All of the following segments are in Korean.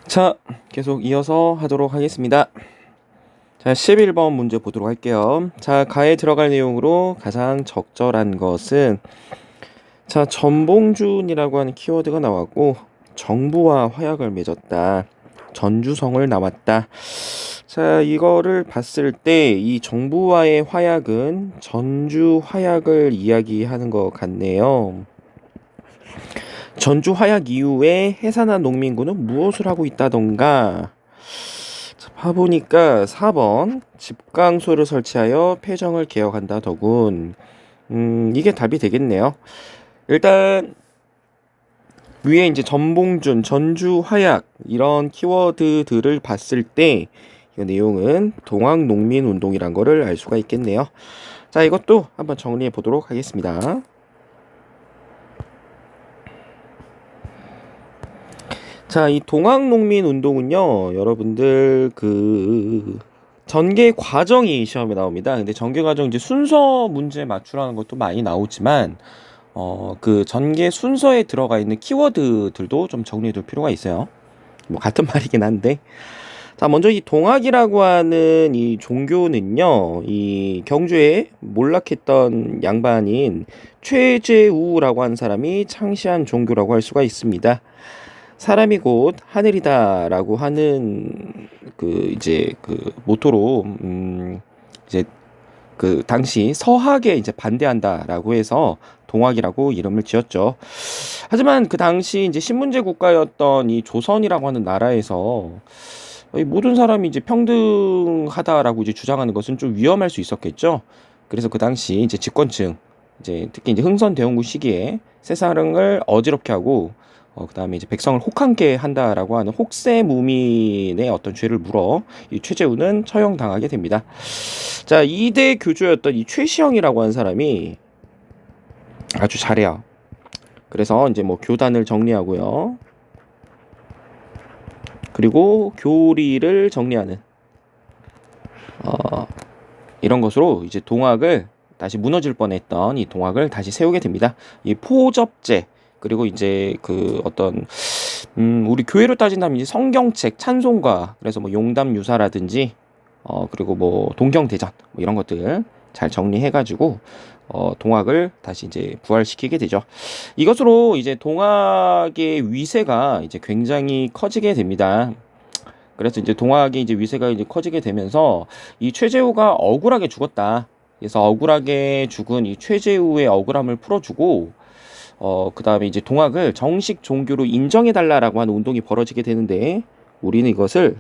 자, 계속 이어서 하도록 하겠습니다. 자, 11번 문제 보도록 할게요. 자, 가에 들어갈 내용으로 가장 적절한 것은 자, 전봉준이라고 하는 키워드가 나왔고 정부와 화약을 맺었다. 전주성을 나왔다. 자, 이거를 봤을 때 이 정부와의 화약은 전주 화약을 이야기하는 것 같네요. 전주 화약 이후에 해산한 농민군은 무엇을 하고 있다던가. 자, 봐보니까 4번 집강소를 설치하여 폐정을 개혁한다 더군. 이게 답이 되겠네요. 일단 위에 이제 전봉준, 전주 화약 이런 키워드들을 봤을 때 이 내용은 동학농민운동이란 거를 알 수가 있겠네요. 자, 이것도 한번 정리해 보도록 하겠습니다. 자, 이 동학농민운동은요, 여러분들 전개 과정이 시험에 나옵니다. 근데 전개 과정 이제 순서 문제 맞추라는 것도 많이 나오지만 그 전개 순서에 들어가 있는 키워드들도 좀 정리해 둘 필요가 있어요. 뭐 같은 말이긴 한데. 자, 먼저 이 동학이라고 하는 이 종교는요, 이 경주에 몰락했던 양반인 최재우라고 하는 사람이 창시한 종교라고 할 수가 있습니다. 사람이 곧 하늘이다라고 하는 이제 모토로 이제 당시 서학에 이제 반대한다라고 해서 동학이라고 이름을 지었죠. 하지만 그 당시 이제 신문제 국가였던 이 조선이라고 하는 나라에서 이 모든 사람이 이제 평등하다라고 이제 주장하는 것은 좀 위험할 수 있었겠죠. 그래서 그 당시 이제 집권층, 이제 특히 이제 흥선대원군 시기에 세상을 어지럽게 하고 그다음에 이제 백성을 혹한게 한다라고 하는 혹세무민의 어떤 죄를 물어 이 최재우는 처형당하게 됩니다. 자, 2대 교주였던 이 최시영이라고 하는 사람이 아주 잘해요. 그래서 이제 뭐 교단을 정리하고요. 그리고 교리를 정리하는 이런 것으로 이제 동학을 다시 무너질 뻔했던 이 동학을 다시 세우게 됩니다. 이 포접제 그리고 이제 우리 교회로 따진다면 이제 성경책, 찬송가, 그래서 뭐 용담유사라든지 그리고 뭐 동경대전 뭐 이런 것들 잘 정리해가지고 동학을 다시 이제 부활시키게 되죠. 이것으로 이제 동학의 위세가 이제 굉장히 커지게 됩니다. 그래서 이제 동학의 이제 위세가 이제 커지게 되면서 이 최재우가 억울하게 죽었다. 그래서 억울하게 죽은 이 최재우의 억울함을 풀어주고 그 다음에 이제 동학을 정식 종교로 인정해달라라고 하는 운동이 벌어지게 되는데 우리는 이것을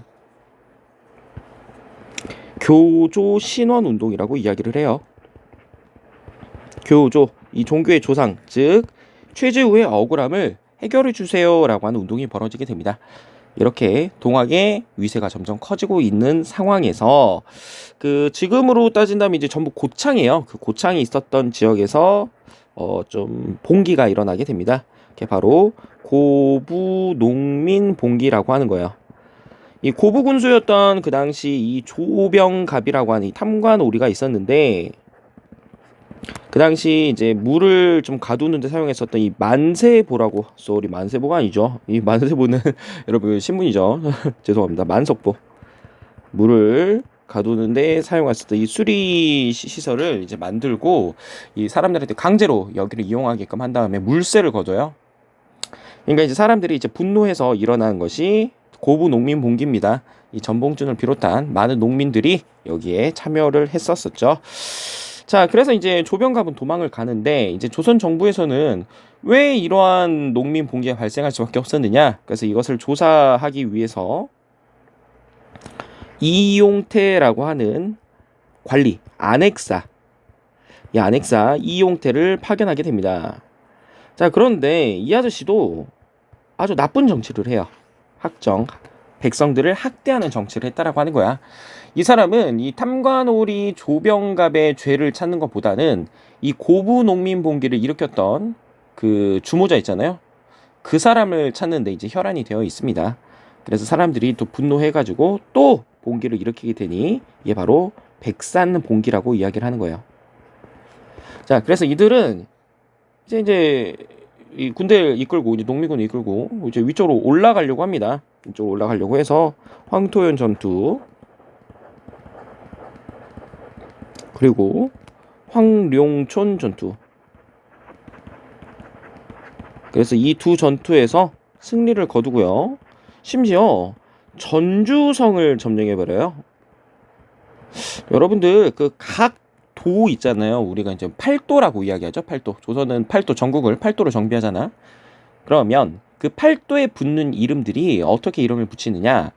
교조 신원 운동이라고 이야기를 해요. 교조, 이 종교의 조상, 즉 최재우의 억울함을 해결해 주세요라고 하는 운동이 벌어지게 됩니다. 이렇게 동학의 위세가 점점 커지고 있는 상황에서 지금으로 따진다면 이제 전부 고창이에요. 그 고창이 있었던 지역에서 좀 봉기가 일어나게 됩니다. 그게 바로 고부농민봉기라고 하는 거예요. 이 고부군수였던 그 당시 이 조병갑이라고 하는 이 탐관오리가 있었는데 그 당시 이제 물을 좀 가두는 데 사용했었던 이 만세보라고, 쏘리 만세보가 아니죠. 이 만세보는 여러분 신문이죠. 죄송합니다. 만석보. 물을 가두는데 사용했었던 이 수리 시설을 이제 만들고 이 사람들한테 강제로 여기를 이용하게끔 한 다음에 물세를 거둬요. 그러니까 이제 사람들이 이제 분노해서 일어난 것이 고부 농민 봉기입니다. 이 전봉준을 비롯한 많은 농민들이 여기에 참여를 했었었죠. 자, 그래서 이제 조병갑은 도망을 가는데 이제 조선 정부에서는 왜 이러한 농민 봉기가 발생할 수밖에 없었느냐? 그래서 이것을 조사하기 위해서 이용태라고 하는 관리, 안핵사, 이 안핵사 이용태를 파견하게 됩니다. 자, 그런데 이 아저씨도 아주 나쁜 정치를 해요. 백성들을 학대하는 정치를 했다라고 하는 거야. 이 사람은 이 탐관오리 조병갑의 죄를 찾는 것보다는 이 고부농민봉기를 일으켰던 그 주모자 있잖아요. 그 사람을 찾는데 이제 혈안이 되어 있습니다. 그래서 사람들이 또 분노해가지고 또 봉기를 일으키게 되니 이게 바로 백산봉기라고 이야기를 하는 거예요. 자, 그래서 이들은 이제 이 군대를 이끌고 이제 농민군을 이끌고 이제 위쪽으로 올라가려고 합니다. 이쪽으로 올라가려고 해서 황토현 전투, 그리고 황룡촌 전투. 그래서 이 두 전투에서 승리를 거두고요. 심지어 전주성을 점령해버려요. 여러분들 그 각 도 있잖아요. 우리가 이제 팔도라고 이야기하죠. 팔도. 조선은 팔도, 전국을 팔도로 정비하잖아. 그러면 그 팔도에 붙는 이름들이 어떻게 이름을 붙이느냐?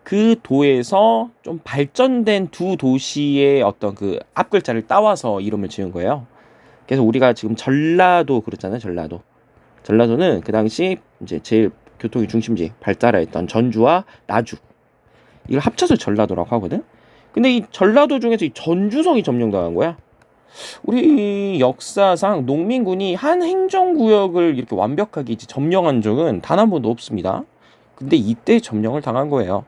그 도에서 좀 발전된 두 도시의 어떤 그 앞글자를 따와서 이름을 지은 거예요. 그래서 우리가 지금 전라도 그렇잖아요. 전라도는 그 당시 이제 제일 교통의 중심지 발달했던 전주와 나주, 이걸 합쳐서 전라도라고 하거든. 근데 이 전라도 중에서 이 전주성이 점령당한 거야. 우리 역사상 농민군이 한 행정구역을 이렇게 완벽하게 이제 점령한 적은 단 한 번도 없습니다. 근데 이때 점령을 당한 거예요.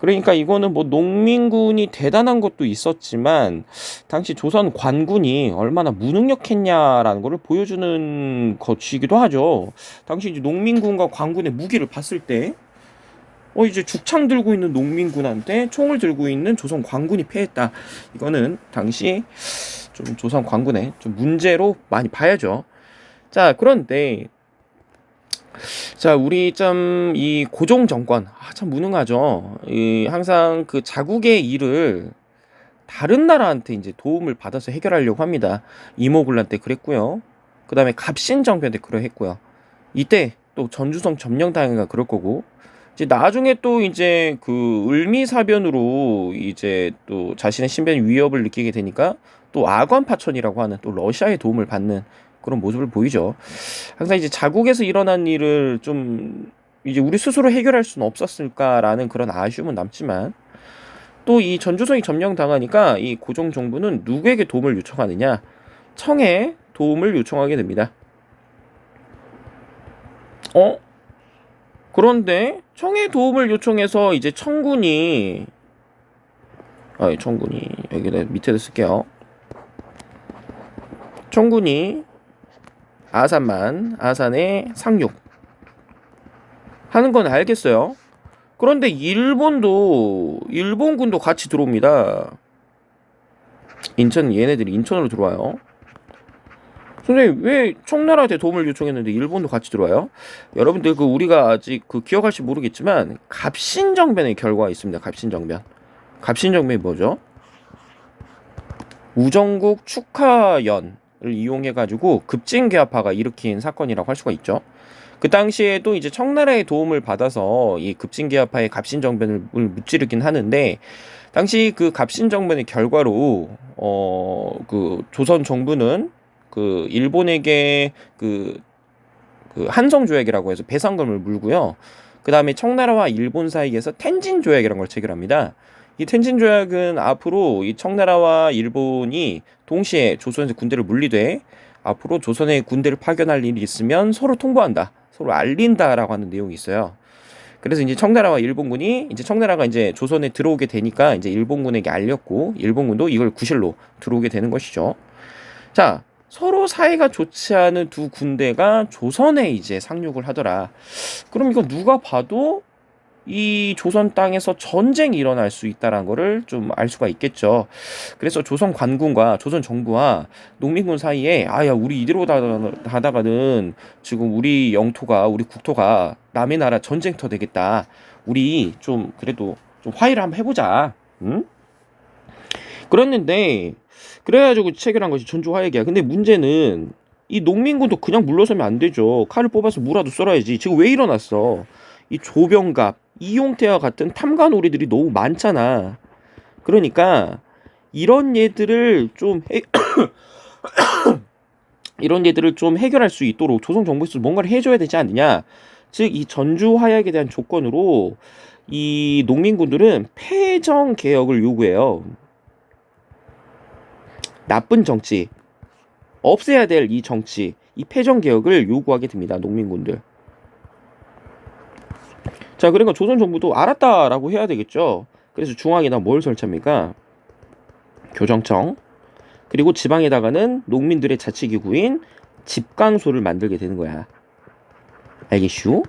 그러니까 이거는 뭐 농민군이 대단한 것도 있었지만 당시 조선 관군이 얼마나 무능력했냐라는 것을 보여주는 것이기도 하죠. 당시 이제 농민군과 관군의 무기를 봤을 때 이제 죽창 들고 있는 농민군한테 총을 들고 있는 조선 관군이 패했다. 이거는 당시 좀 조선 관군의 좀 문제로 많이 봐야죠. 자, 그런데 자, 우리 좀 이 고종 정권 참 무능하죠. 항상 그 자국의 일을 다른 나라한테 이제 도움을 받아서 해결하려고 합니다. 이모군란 때 그랬고요. 그 다음에 갑신정변 때 그러했고요. 이때 또 전주성 점령당해가 그럴 거고, 이제 나중에 또 이제 그 을미사변으로 이제 또 자신의 신변 위협을 느끼게 되니까 또 아관파천이라고 하는 또 러시아의 도움을 받는 그런 모습을 보이죠. 항상 이제 자국에서 일어난 일을 좀 이제 우리 스스로 해결할 수는 없었을까라는 그런 아쉬움은 남지만, 또 이 전주성이 점령당하니까 이 고종 정부는 누구에게 도움을 요청하느냐? 청에 도움을 요청하게 됩니다. 그런데 청에 도움을 요청해서 이제 청군이 여기다 밑에다 쓸게요. 청군이 아산에 상륙 하는 건 알겠어요. 그런데 일본군도 같이 들어옵니다. 얘네들이 인천으로 들어와요. 선생님, 왜 청나라한테 도움을 요청했는데 일본도 같이 들어와요? 여러분들 우리가 아직 기억할지 모르겠지만 갑신정변의 결과가 있습니다. 갑신정변이 뭐죠? 우정국 축하연을 이용해가지고 급진개화파가 일으킨 사건이라고 할 수가 있죠. 그 당시에도 이제 청나라의 도움을 받아서 이 급진개화파의 갑신정변을 무찌르긴 하는데, 당시 그 갑신정변의 결과로 그 조선 정부는 그 일본에게 그 한성조약이라고 해서 배상금을 물고요. 그 다음에 청나라와 일본 사이에서 텐진조약이라는 걸 체결합니다. 이 텐진조약은 앞으로 이 청나라와 일본이 동시에 조선에서 군대를 물리되 앞으로 조선에 군대를 파견할 일이 있으면 서로 통보한다, 서로 알린다라고 하는 내용이 있어요. 그래서 이제 청나라와 일본군이 이제 청나라가 이제 조선에 들어오게 되니까 이제 일본군에게 알렸고, 일본군도 이걸 구실로 들어오게 되는 것이죠. 자, 서로 사이가 좋지 않은 두 군대가 조선에 이제 상륙을 하더라. 그럼 이거 누가 봐도 이 조선 땅에서 전쟁이 일어날 수 있다는 거를 좀 알 수가 있겠죠. 그래서 조선 관군과 조선 정부와 농민군 사이에 우리 이대로 가다가는 지금 우리 영토가, 우리 국토가 남의 나라 전쟁터 되겠다. 우리 좀 그래도 좀 화해를 한번 해보자. 응? 그랬는데 그래가지고 체결한 것이 전주화해계야. 근데 문제는 이 농민군도 그냥 물러서면 안 되죠. 칼을 뽑아서 무라도 썰어야지. 지금 왜 일어났어? 이 조병갑, 이용태와 같은 탐관오리들이 너무 많잖아. 그러니까 이런 얘들을 좀 해결할 수 있도록 조선 정부에서 뭔가를 해줘야 되지 않느냐. 즉 이 전주화약에 대한 조건으로 이 농민군들은 패정 개혁을 요구해요. 나쁜 정치, 없애야 될 이 정치, 이 패정 개혁을 요구하게 됩니다. 농민군들. 자, 그러니까 조선 정부도 알았다라고 해야 되겠죠. 그래서 중앙에다 뭘 설치합니까? 교정청, 그리고 지방에다가는 농민들의 자치기구인 집강소를 만들게 되는 거야. 알겠슈?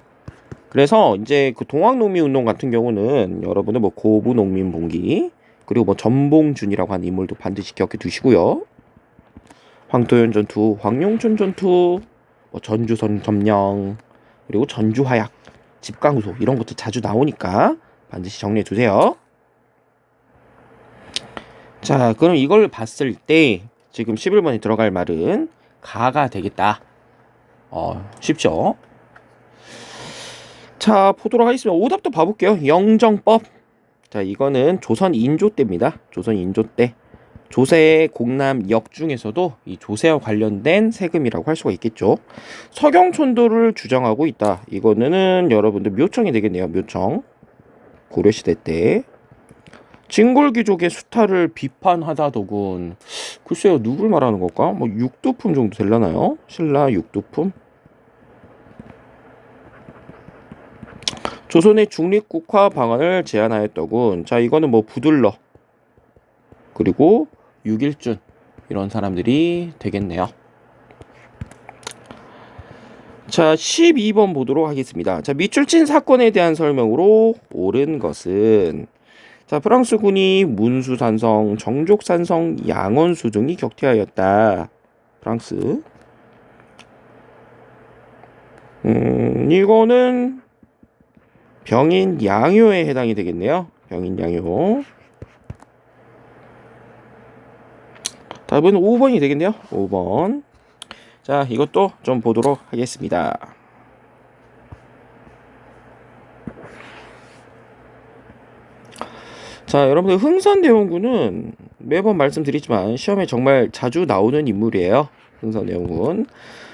그래서 이제 그 동학농민운동 같은 경우는 여러분들 뭐 고부농민봉기 그리고 뭐 전봉준이라고 하는 인물도 반드시 기억해 두시고요. 황토현 전투, 황룡촌 전투, 뭐 전주선 점령, 그리고 전주화약, 집강소 이런 것도 자주 나오니까 반드시 정리해 두세요. 자, 그럼 이걸 봤을 때 지금 11번에 들어갈 말은 가가 되겠다. 쉽죠? 자, 보도록 하겠습니다. 오답도 봐볼게요. 영정법. 자, 이거는 조선 인조 때입니다. 조선 인조 때. 조세 공납역 중에서도 이 조세와 관련된 세금이라고 할 수가 있겠죠. 서경촌도를 주장하고 있다. 이거는 여러분들 묘청이 되겠네요. 묘청. 고려시대 때. 진골귀족의 수탈을 비판하다더군. 글쎄요, 누굴 말하는 걸까? 뭐 육두품 정도 되려나요? 신라 육두품? 조선의 중립국화 방안을 제안하였더군. 자, 이거는 뭐 부들러 그리고 육일준 이런 사람들이 되겠네요. 자, 12번 보도록 하겠습니다. 자, 밑줄친 사건에 대한 설명으로 옳은 것은 자, 프랑스군이 문수산성, 정족산성, 양원수 등이 격퇴하였다. 프랑스. 이거는 병인 양요에 해당이 되겠네요. 병인 양요. 답은 5번이 되겠네요. 5번. 자, 이것도 좀 보도록 하겠습니다. 자, 여러분들 흥선대원군은 매번 말씀드리지만 시험에 정말 자주 나오는 인물이에요. 흥선대원군.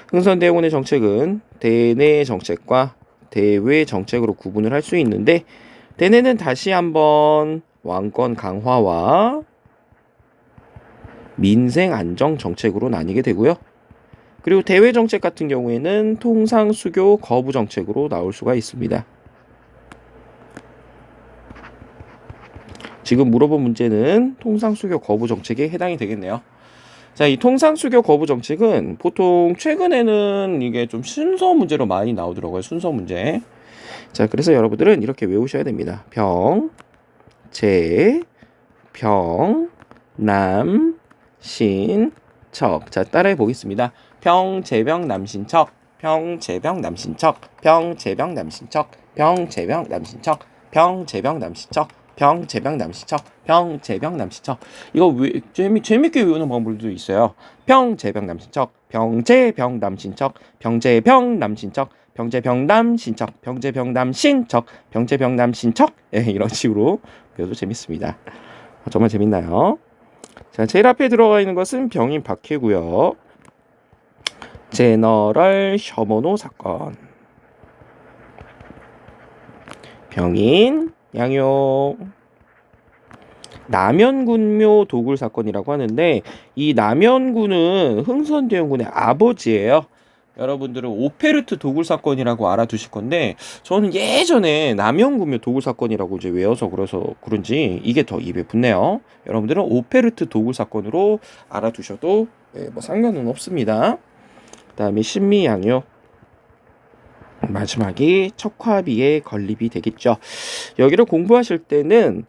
흥선대원군의 정책은 대내 정책과 대외 정책으로 구분을 할 수 있는데 대내는 다시 한번 왕권 강화와 민생 안정 정책으로 나뉘게 되고요. 그리고 대외 정책 같은 경우에는 통상 수교 거부 정책으로 나올 수가 있습니다. 지금 물어본 문제는 통상 수교 거부 정책에 해당이 되겠네요. 자, 이 통상 수교 거부 정책은 보통 최근에는 이게 좀 순서 문제로 많이 나오더라고요. 순서 문제. 자, 그래서 여러분들은 이렇게 외우셔야 됩니다. 병, 제, 병, 남, 신, 척. 자, 따라해 보겠습니다. 병, 제병, 남신척, 병, 제병, 남신척, 병, 제병, 남신척, 병, 제병, 남신척, 병, 제병, 남신척, 병, 제병, 남신척, 병, 제병, 남신척. 이거 재밌게 외우는 방법도 있어요. 병, 제병, 남신척, 병, 제병, 남신척, 병, 제병, 남신척, 병제병 남신척, 병제병 남신척, 병제병 남신척. 예, 이런 식으로 배워도 재밌습니다. 정말 재밌나요? 자, 제일 앞에 들어가 있는 것은 병인 박해고요. 제너럴 셔머노 사건. 병인 양요. 남연군묘 도굴 사건이라고 하는데 이 남연군은 흥선대원군의 아버지예요. 여러분들은 오페르트 도굴 사건이라고 알아두실 건데 저는 예전에 남연군묘 도굴 사건이라고 이제 외워서 그런지 이게 더 입에 붙네요. 여러분들은 오페르트 도굴 사건으로 알아두셔도 뭐 상관은 없습니다. 그다음에 신미양요. 마지막이 척화비의 건립이 되겠죠. 여기를 공부하실 때는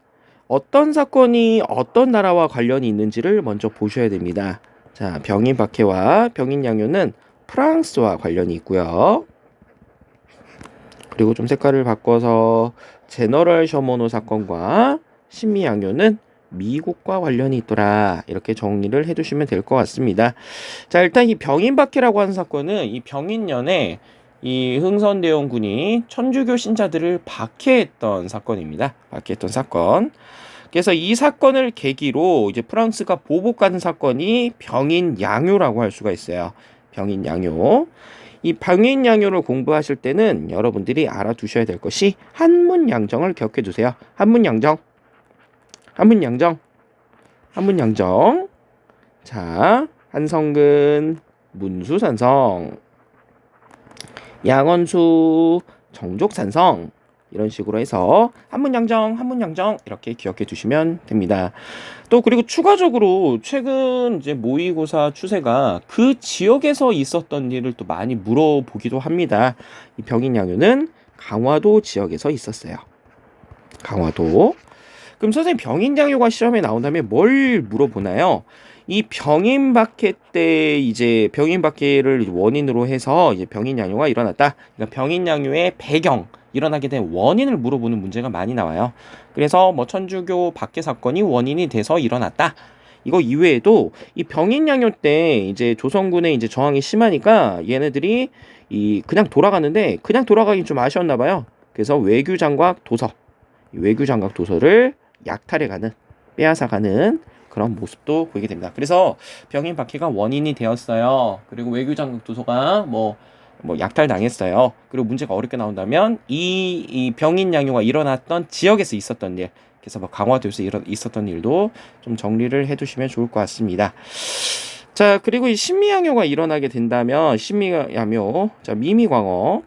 어떤 사건이 어떤 나라와 관련이 있는지를 먼저 보셔야 됩니다. 자, 병인 박해와 병인 양요는 프랑스와 관련이 있고요. 그리고 좀 색깔을 바꿔서 제너럴 셔머노 사건과 신미 양요는 미국과 관련이 있더라. 이렇게 정리를 해두시면 될 것 같습니다. 자, 일단 이 병인 박해라고 하는 사건은 이 병인년에 이 흥선대원군이 천주교 신자들을 박해했던 사건입니다. 박해했던 사건. 그래서 이 사건을 계기로 이제 프랑스가 보복하는 사건이 병인 양요라고 할 수가 있어요. 병인 양요. 이 병인 양요를 공부하실 때는 여러분들이 알아두셔야 될 것이 한문양정을 기억해 두세요. 한문양정. 한문양정. 한문양정. 자, 한성근, 문수산성, 양원수, 정족산성 이런 식으로 해서 한문양정, 한문양정 이렇게 기억해 두시면 됩니다. 또 그리고 추가적으로 최근 이제 모의고사 추세가 그 지역에서 있었던 일을 또 많이 물어보기도 합니다. 이 병인양요는 강화도 지역에서 있었어요. 강화도. 그럼 선생님 병인양요가 시험에 나온다면 뭘 물어보나요? 이 병인박해 때 이제 병인박해를 원인으로 해서 이제 병인양요가 일어났다. 그러니까 병인양요의 배경, 일어나게 된 원인을 물어보는 문제가 많이 나와요. 그래서 뭐 천주교 박해 사건이 원인이 돼서 일어났다. 이거 이외에도 이 병인양요 때 이제 조선군의 이제 저항이 심하니까 얘네들이 이 그냥 돌아가는데 그냥 돌아가긴 좀 아쉬웠나 봐요. 그래서 외교장각 도서, 외교장각 도서를 약탈해가는, 빼앗아가는 그런 모습도 보이게 됩니다. 그래서 병인 박해가 원인이 되었어요. 그리고 외교장각 도서가 뭐 약탈당했어요. 그리고 문제가 어렵게 나온다면 이 병인 양요가 일어났던 지역에서 있었던 일, 그래서 뭐 강화도에서 있었던 일도 좀 정리를 해두시면 좋을 것 같습니다. 자, 그리고 이 신미양요가 일어나게 된다면 신미양요, 자 미미광어,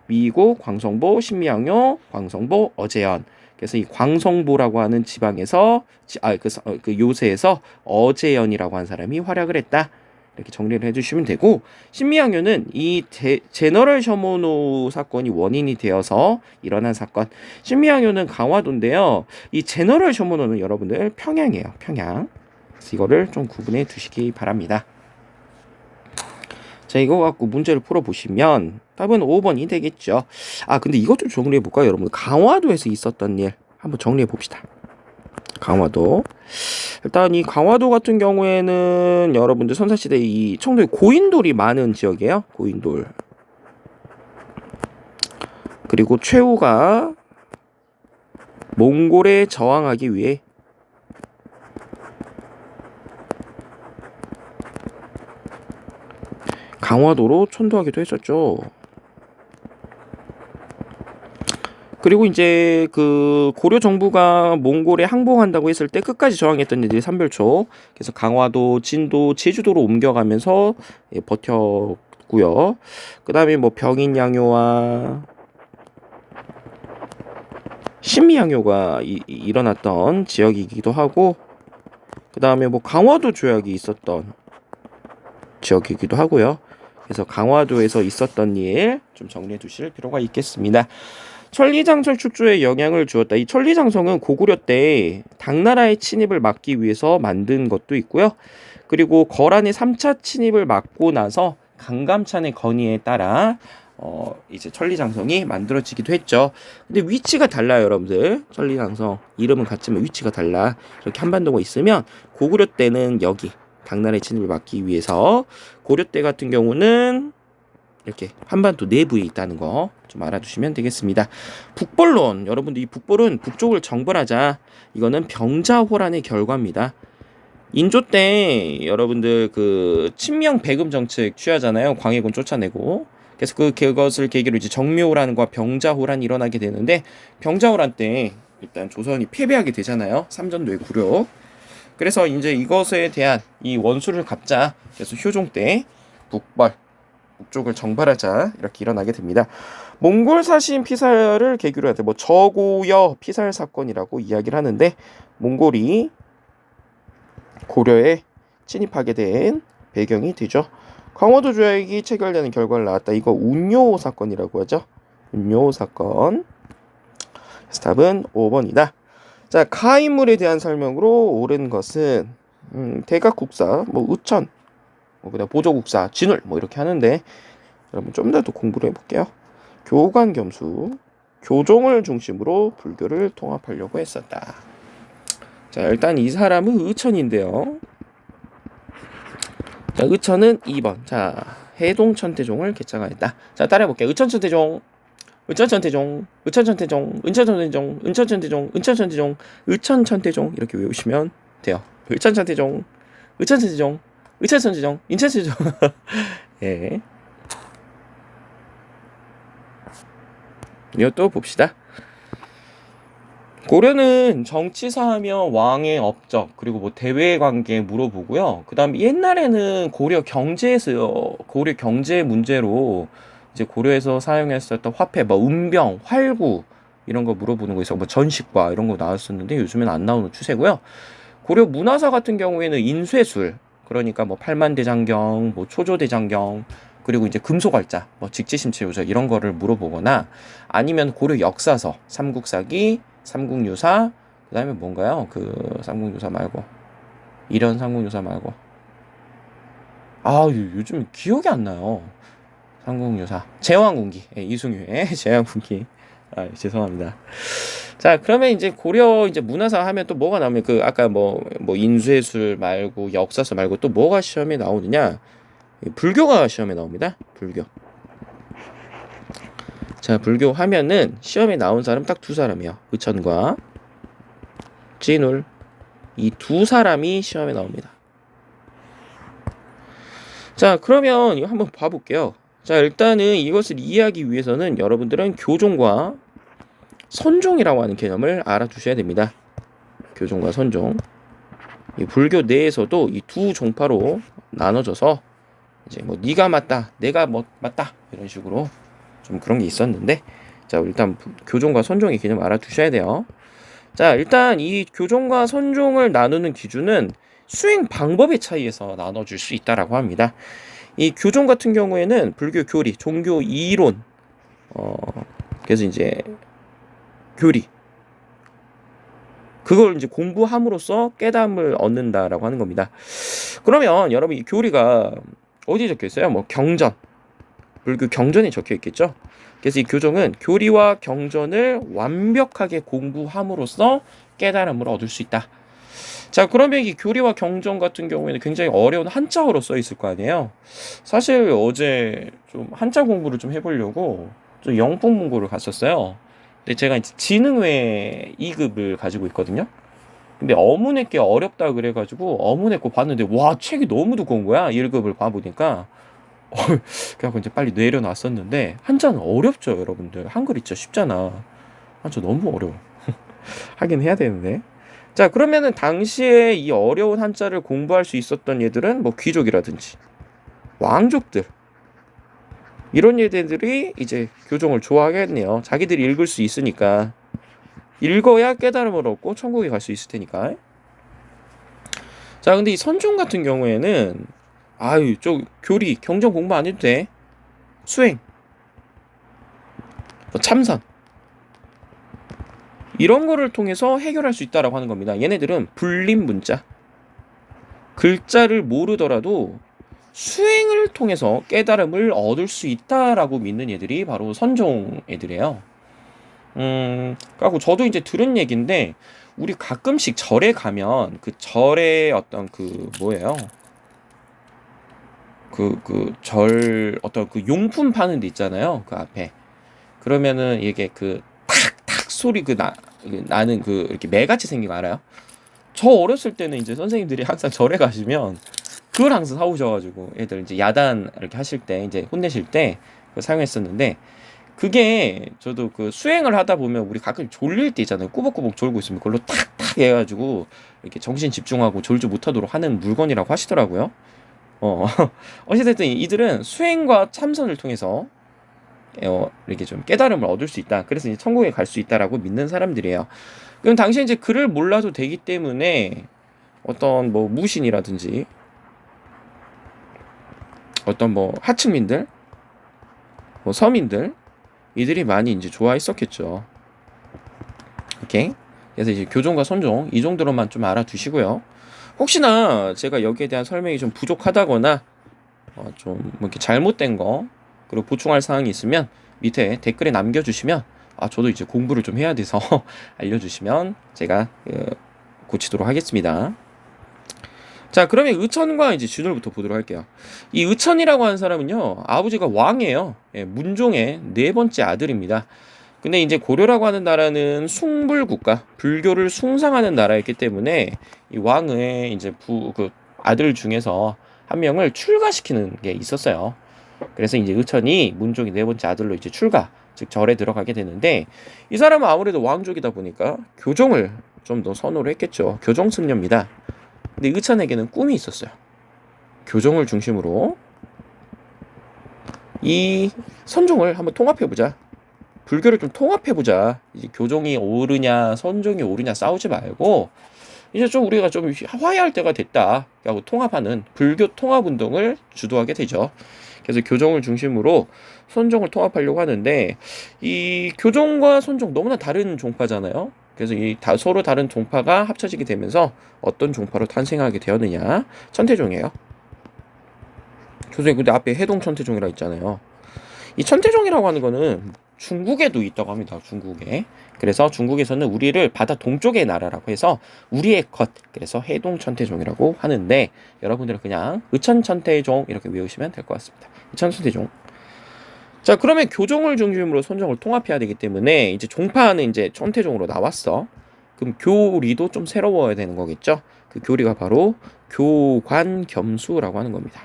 미고, 광성보, 신미양요, 광성보, 어제연. 그래서 이 광성보라고 하는 지방에서 그 요새에서 어제연이라고 하는 사람이 활약을 했다. 이렇게 정리를 해주시면 되고, 신미양요는 이 제너럴 셔모노 사건이 원인이 되어서 일어난 사건. 신미양요는 강화도인데요. 이 제너럴 셔모노는 여러분들 평양이에요. 평양. 그래서 이거를 좀 구분해 두시기 바랍니다. 자, 이거 갖고 문제를 풀어보시면 답은 5번이 되겠죠. 아, 근데 이것 좀 정리해볼까요, 여러분? 강화도에서 있었던 일 한번 정리해봅시다. 강화도. 일단 이 강화도 같은 경우에는 여러분들 선사시대 이 청도에 고인돌이 많은 지역이에요. 고인돌. 그리고 최후가 몽골에 저항하기 위해 강화도로 천도하기도 했었죠. 그리고 이제 그 고려 정부가 몽골에 항복한다고 했을 때 끝까지 저항했던 애들이 삼별초. 그래서 강화도, 진도, 제주도로 옮겨가면서 버텼고요. 그 다음에 뭐 병인양요와 신미양요가 일어났던 지역이기도 하고, 그 다음에 뭐 강화도 조약이 있었던 지역이기도 하고요. 그래서 강화도에서 있었던 일 좀 정리해 두실 필요가 있겠습니다. 천리장성 축조에 영향을 주었다. 이 천리장성은 고구려 때 당나라의 침입을 막기 위해서 만든 것도 있고요. 그리고 거란의 3차 침입을 막고 나서 강감찬의 건의에 따라 이제 천리장성이 만들어지기도 했죠. 근데 위치가 달라요, 여러분들. 천리장성 이름은 같지만 위치가 달라. 이렇게 한반도가 있으면 고구려 때는 여기 당나라의 침입을 막기 위해서, 고려 때 같은 경우는 이렇게 한반도 내부에 있다는 거 좀 알아두시면 되겠습니다. 북벌론, 여러분들 이 북벌은 북쪽을 정벌하자. 이거는 병자호란의 결과입니다. 인조 때 여러분들 그 친명 배금 정책 취하잖아요. 광해군 쫓아내고. 그래서 그것을 계기로 이제 정묘호란과 병자호란이 일어나게 되는데, 병자호란 때 일단 조선이 패배하게 되잖아요. 삼전도의 굴욕. 그래서 이제 이것에 대한 이 원수를 갚자. 그래서 효종 때 북쪽을 정벌하자 이렇게 일어나게 됩니다. 몽골 사신 피살을 계기로 해서 뭐 저고여 피살 사건이라고 이야기를 하는데, 몽골이 고려에 침입하게 된 배경이 되죠. 강화도 조약이 체결되는 결과를 낳았다. 이거 운요 사건이라고 하죠. 운요 사건. 그래서 답은 5번이다. 자, 가인물에 대한 설명으로 옳은 것은 대각국사, 뭐 의천, 뭐 그다음 보조국사, 진울 뭐 이렇게 하는데, 여러분 좀 더 공부를 해볼게요. 교관겸수, 교종을 중심으로 불교를 통합하려고 했었다. 자, 일단 이 사람은 의천인데요. 자, 의천은 2번. 자, 해동천태종을 개창하였다. 자, 따라해볼게요. 의천천태종, 의천천태종, 의천천태종, 은천천태종, 은천천태종, 은천천태종, 의천천태종 이렇게 외우시면 돼요. 의천천태종, 의천천태종, 의천천태종, 인천천태종. 예. 이것도 봅시다. 고려는 정치사하며 왕의 업적, 그리고 뭐 대외 관계 물어보고요. 그 다음에 옛날에는 고려 경제에서요, 고려 경제 문제로 이제 고려에서 사용했었던 화폐, 뭐 은병, 활구 이런 거 물어보는 거 있어. 뭐 전식과 이런 거 나왔었는데 요즘엔 안 나오는 추세고요. 고려 문화사 같은 경우에는 인쇄술, 그러니까 뭐 팔만대장경, 뭐 초조대장경, 그리고 이제 금소갈자, 뭐 직지심체요절 이런 거를 물어보거나 아니면 고려 역사서, 삼국사기, 삼국유사, 그다음에 뭔가요? 그 삼국유사 말고 이런 삼국유사 말고 요즘 기억이 안 나요. 삼국유사 제왕군기, 이승유의 제왕군기. 죄송합니다. 자, 그러면 이제 고려 이제 문화사 하면 또 뭐가 나오면 그 아까 뭐 인쇄술 말고 역사서 말고 또 뭐가 시험에 나오느냐? 불교가 시험에 나옵니다. 불교. 자, 불교 하면은 시험에 나온 사람 딱 두 사람이요. 의천과 진울. 이 두 사람이 시험에 나옵니다. 자, 그러면 이거 한번 봐볼게요. 자, 일단은 이것을 이해하기 위해서는 여러분들은 교종과 선종이라고 하는 개념을 알아두셔야 됩니다. 교종과 선종. 이 불교 내에서도 이 두 종파로 나눠져서 이제 뭐 네가 맞다, 내가 뭐 맞다 이런 식으로 좀 그런 게 있었는데, 자, 일단 교종과 선종의 개념을 알아두셔야 돼요. 자, 일단 이 교종과 선종을 나누는 기준은 수행 방법의 차이에서 나눠줄 수 있다라고 합니다. 이 교종 같은 경우에는 불교 교리, 종교 이론, 그래서 이제 교리, 그걸 이제 공부함으로써 깨달음을 얻는다라고 하는 겁니다. 그러면 여러분 이 교리가 어디에 적혀 있어요? 뭐 경전, 불교 경전에 적혀 있겠죠. 그래서 이 교종은 교리와 경전을 완벽하게 공부함으로써 깨달음을 얻을 수 있다. 자, 그러면 이 교리와 경전 같은 경우에는 굉장히 어려운 한자어로 써 있을 거 아니에요. 사실 어제 좀 한자 공부를 좀 해보려고 좀 영풍문고를 갔었어요. 근데 제가 이제 지능회 2급을 가지고 있거든요. 근데 어문의 게 어렵다 그래가지고 어문의 거 봤는데 와, 책이 너무 두꺼운 거야. 1급을 봐보니까. 그래서 이제 빨리 내려놨었는데 한자는 어렵죠, 여러분들. 한글이 진짜 쉽잖아. 한자 너무 어려워. 하긴 해야 되는데. 자, 그러면은 당시에 이 어려운 한자를 공부할 수 있었던 얘들은 뭐 귀족이라든지 왕족들, 이런 얘들이 이제 교종을 좋아하겠네요. 자기들이 읽을 수 있으니까. 읽어야 깨달음을 얻고 천국에 갈 수 있을 테니까. 자, 근데 이 선종 같은 경우에는 교리, 경전 공부 안 해도 돼. 수행, 참선, 이런 거를 통해서 해결할 수 있다라고 하는 겁니다. 얘네들은 불림 문자, 글자를 모르더라도 수행을 통해서 깨달음을 얻을 수 있다라고 믿는 애들이 바로 선종 애들이에요. 그리고 저도 이제 들은 얘기인데, 우리 가끔씩 절에 가면 그 절에 어떤 그 뭐예요? 어떤 그 용품 파는 데 있잖아요. 그 앞에. 그러면은 이게 그 탁탁 소리 나는 그 이렇게 매같이 생긴 거 알아요? 저 어렸을 때는 이제 선생님들이 항상 절에 가시면 그걸 항상 사오셔가지고 애들 이제 야단 이렇게 하실 때 이제 혼내실 때 그걸 사용했었는데, 그게 저도 그 수행을 하다 보면 우리 가끔 졸릴 때 있잖아요. 꾸벅꾸벅 졸고 있으면 그걸로 탁탁 해가지고 이렇게 정신 집중하고 졸지 못하도록 하는 물건이라고 하시더라고요. 어찌됐든 이들은 수행과 참선을 통해서 이렇게 좀 깨달음을 얻을 수 있다. 그래서 이제 천국에 갈 수 있다라고 믿는 사람들이에요. 그럼 당시에 이제 글을 몰라도 되기 때문에 어떤 뭐 무신이라든지 어떤 뭐 하층민들, 뭐 서민들, 이들이 많이 이제 좋아했었겠죠. 오케이. 그래서 이제 교종과 선종 이 정도로만 좀 알아두시고요. 혹시나 제가 여기에 대한 설명이 좀 부족하다거나 좀 뭐 이렇게 잘못된 거, 그리고 보충할 사항이 있으면 밑에 댓글에 남겨주시면 저도 이제 공부를 좀 해야 돼서 알려주시면 제가 고치도록 하겠습니다. 자, 그러면 의천과 이제 진울부터 보도록 할게요. 이 의천이라고 하는 사람은요, 아버지가 왕이에요. 문종의 네 번째 아들입니다. 근데 이제 고려라고 하는 나라는 숭불국가, 불교를 숭상하는 나라였기 때문에 이 왕의 이제 그 아들 중에서 한 명을 출가시키는 게 있었어요. 그래서 이제 의천이 문종의 네 번째 아들로 이제 출가, 즉 절에 들어가게 되는데, 이 사람은 아무래도 왕족이다 보니까 교종을 좀 더 선호를 했겠죠. 교종 승려입니다. 근데 의천에게는 꿈이 있었어요. 교종을 중심으로 이 선종을 한번 통합해보자. 불교를 좀 통합해보자. 이제 교종이 옳으냐 선종이 옳으냐 싸우지 말고 이제 좀 우리가 좀 화해할 때가 됐다 라고 통합하는 불교 통합 운동을 주도하게 되죠. 그래서 교종을 중심으로 선종을 통합하려고 하는데, 이 교종과 선종 너무나 다른 종파잖아요. 그래서 서로 다른 종파가 합쳐지게 되면서 어떤 종파로 탄생하게 되었느냐, 천태종이에요. 교수님, 근데 앞에 해동 천태종이라 있잖아요. 이 천태종이라고 하는 거는 중국에도 있다고 합니다. 중국에. 그래서 중국에서는 우리를 바다 동쪽의 나라라고 해서 우리의 것, 그래서 해동 천태종이라고 하는데, 여러분들은 그냥 의천 천태종 이렇게 외우시면 될 것 같습니다. 의천 천태종. 자, 그러면 교종을 중심으로 선종을 통합해야 되기 때문에 이제 종파는 이제 천태종으로 나왔어. 그럼 교리도 좀 새로워야 되는 거겠죠. 그 교리가 바로 교관겸수라고 하는 겁니다.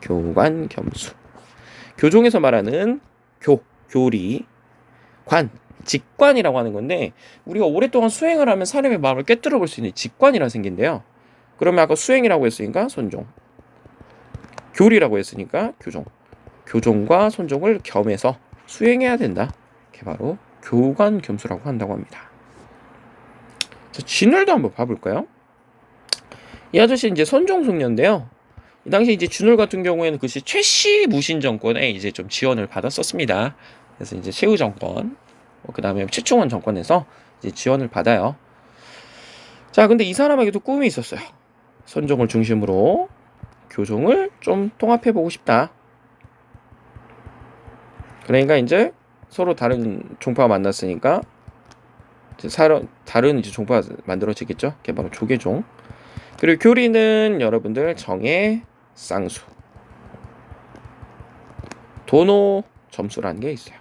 교관겸수. 교종에서 말하는 교리, 직관이라고 하는 건데, 우리가 오랫동안 수행을 하면 사람의 마음을 꿰뚫어 볼 수 있는 직관이라 생긴대요. 그러면 아까 수행이라고 했으니까 선종, 교리라고 했으니까 교종, 교종과 선종을 겸해서 수행해야 된다. 그게 바로 교관겸수라고 한다고 합니다. 자, 진월도 한번 봐볼까요? 이 아저씨 이제 선종숙녀인데요. 이 당시 이제 진월 같은 경우에는 그 최씨 무신 정권에 이제 좀 지원을 받았었습니다. 그래서 이제 최후 정권, 그 다음에 최충원 정권에서 이제 지원을 받아요. 자, 근데 이 사람에게도 꿈이 있었어요. 선종을 중심으로 교종을 좀 통합해보고 싶다. 그러니까 이제 서로 다른 종파가 만났으니까 이제 다른 이제 종파가 만들어지겠죠. 그게 바로 조계종. 그리고 교리는 여러분들 정의, 쌍수, 도노, 점수라는 게 있어요.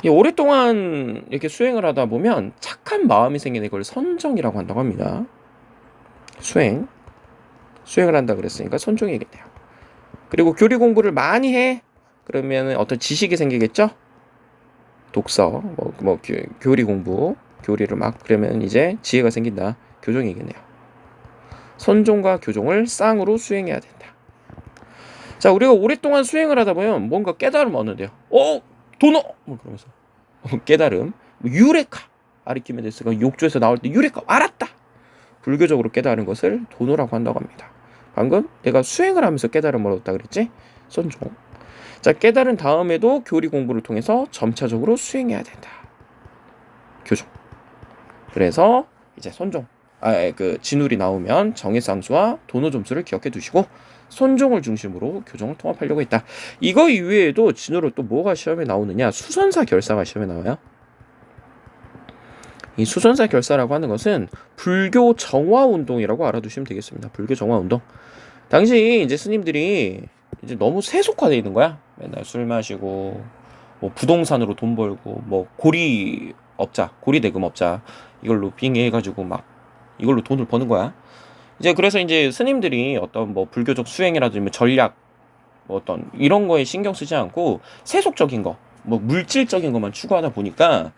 오랫동안 이렇게 수행을 하다 보면 착한 마음이 생기는 걸 선정이라고 한다고 합니다. 수행을 한다 그랬으니까 선종이겠네요. 그리고 교리 공부를 많이 해. 그러면 어떤 지식이 생기겠죠? 독서, 교리 공부, 교리를 막 그러면 이제 지혜가 생긴다. 교종이겠네요. 선종과 교종을 쌍으로 수행해야 된다. 자, 우리가 오랫동안 수행을 하다 보면 뭔가 깨달음 얻는데요. 도노! 그러면서 깨달음, 유레카, 아리키메데스가 욕조에서 나올 때 유레카, 알았다! 불교적으로 깨달은 것을 도노라고 한다고 합니다. 방금 내가 수행을 하면서 깨달음을 얻었다 그랬지? 선종. 자, 깨달은 다음에도 교리 공부를 통해서 점차적으로 수행해야 된다. 교종. 그래서 이제 선종, 진울이 나오면 정해쌍수와 도노 점수를 기억해 두시고 선종을 중심으로 교종을 통합하려고 했다. 이거 이외에도 진울은 또 뭐가 시험에 나오느냐? 수선사 결사가 시험에 나와요. 이 수선사 결사라고 하는 것은 불교 정화 운동이라고 알아두시면 되겠습니다. 불교 정화 운동. 당시 이제 스님들이 이제 너무 세속화되어 있는 거야. 맨날 술 마시고 뭐 부동산으로 돈 벌고 뭐 고리 대금업자 이걸로 빙의해가지고 막 이걸로 돈을 버는 거야. 이제 그래서 이제 스님들이 어떤 뭐 불교적 수행이라든지 전략 뭐 어떤 이런 거에 신경 쓰지 않고 세속적인 거, 뭐 물질적인 것만 추구하다 보니까